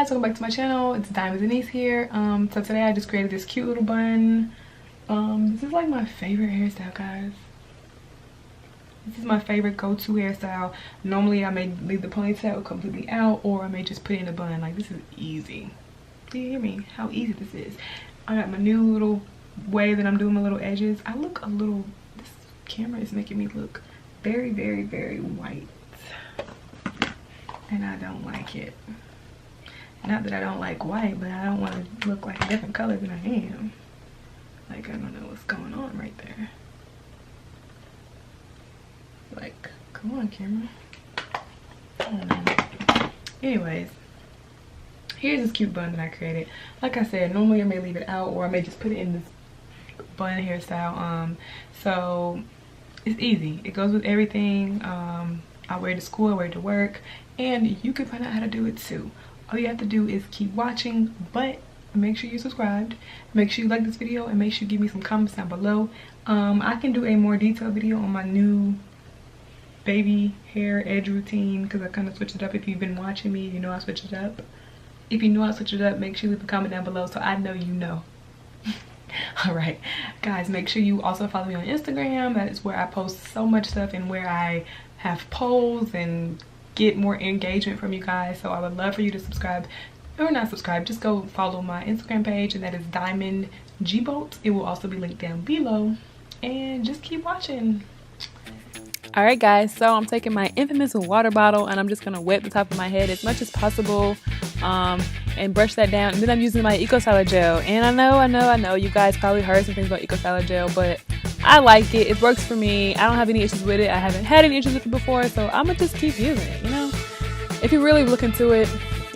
guys, welcome back to my channel. It's Denise here. So today I just created this cute little bun. This is like my favorite hairstyle, guys. This is my favorite go-to hairstyle. Normally I may leave the ponytail completely out, or I may just put it in a bun. Like, this is easy. Do you hear me? How easy this is. I got my new little way that I'm doing my little edges. I look a little, this camera is making me look very, very, very white, and I don't like it. Not that I don't like white, but I don't want to look like a different color than I am. Like, I don't know what's going on right there. Like, come on, camera. I don't know. Anyways, here's this cute bun that I created. Like I said, normally I may leave it out, or I may just put it in this bun hairstyle. So it's easy. It goes with everything. I wear it to school, I wear it to work, and you can find out how to do it too. All you have to do is keep watching, but make sure you're subscribed, make sure you like this video, and make sure you give me some comments down below. I can do a more detailed video on my new baby hair edge routine, because I kind of switched it up. If you've been watching me, you know I switched it up. If you know I switched it up, make sure you leave a comment down below so I know you know. All right, guys, make sure you also follow me on Instagram. That is where I post so much stuff, and where I have polls and get more engagement from you guys. So I would love for you to subscribe, or not subscribe, just go follow my Instagram page, and that is Diamond G Bolt. It will also be linked down below, and just keep watching. All right, guys, so I'm taking my infamous water bottle, and I'm just gonna wet the top of my head as much as possible, and brush that down. And then I'm using my Eco Styler gel, and I know you guys probably heard some things about Eco Styler gel, but I like it. It works for me. I don't have any issues with it. I haven't had any issues with it before, so I'm gonna just keep using it, you know? If you really look into it,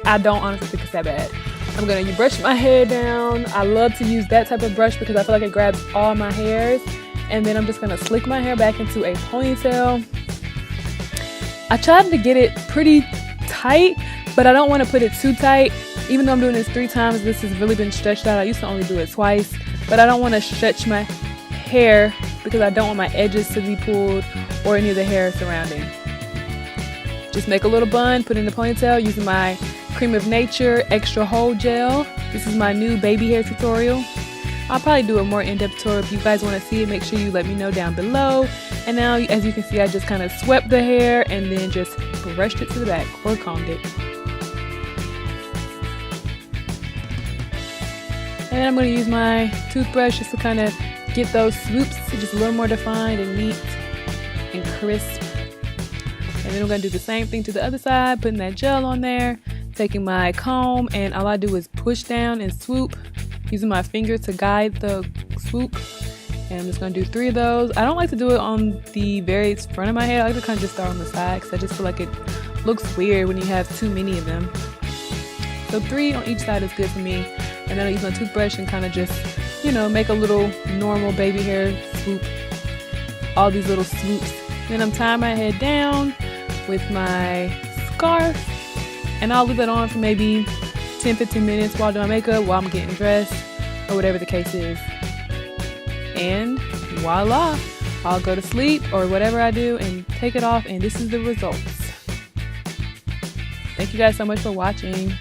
I don't honestly think it's that bad. I'm gonna brush my hair down. I love to use that type of brush because I feel like it grabs all my hairs. And then I'm just gonna slick my hair back into a ponytail. I tried to get it pretty tight, but I don't want to put it too tight. Even though I'm doing this 3 times, this has really been stretched out. I used to only do it twice, but I don't want to stretch my hair because I don't want my edges to be pulled or any of the hair surrounding. Just make a little bun, put it in the ponytail using my Creme of Nature Extra Hold Gel. This is my new baby hair tutorial. I'll probably do a more in-depth tutorial. If you guys want to see it, make sure you let me know down below. And now, as you can see, I just kind of swept the hair and then just brushed it to the back, or combed it. And then I'm going to use my toothbrush just to kind of get those swoops just a little more defined and neat and crisp. And then I'm going to do the same thing to the other side, putting that gel on there, taking my comb, and all I do is push down and swoop, using my finger to guide the swoop. And I'm just going to do 3 of those. I don't like to do it on the very front of my head. I like to kind of just start on the side because I just feel like it looks weird when you have too many of them. So 3 on each side is good for me. And then I'll use my toothbrush and kind of just, you know, make a little normal baby hair swoop. All these little swoops. Then I'm tying my head down with my scarf. And I'll leave it on for maybe 10-15 minutes while doing makeup, while I'm getting dressed, or whatever the case is. And voila, I'll go to sleep or whatever I do and take it off, and this is the results. Thank you guys so much for watching.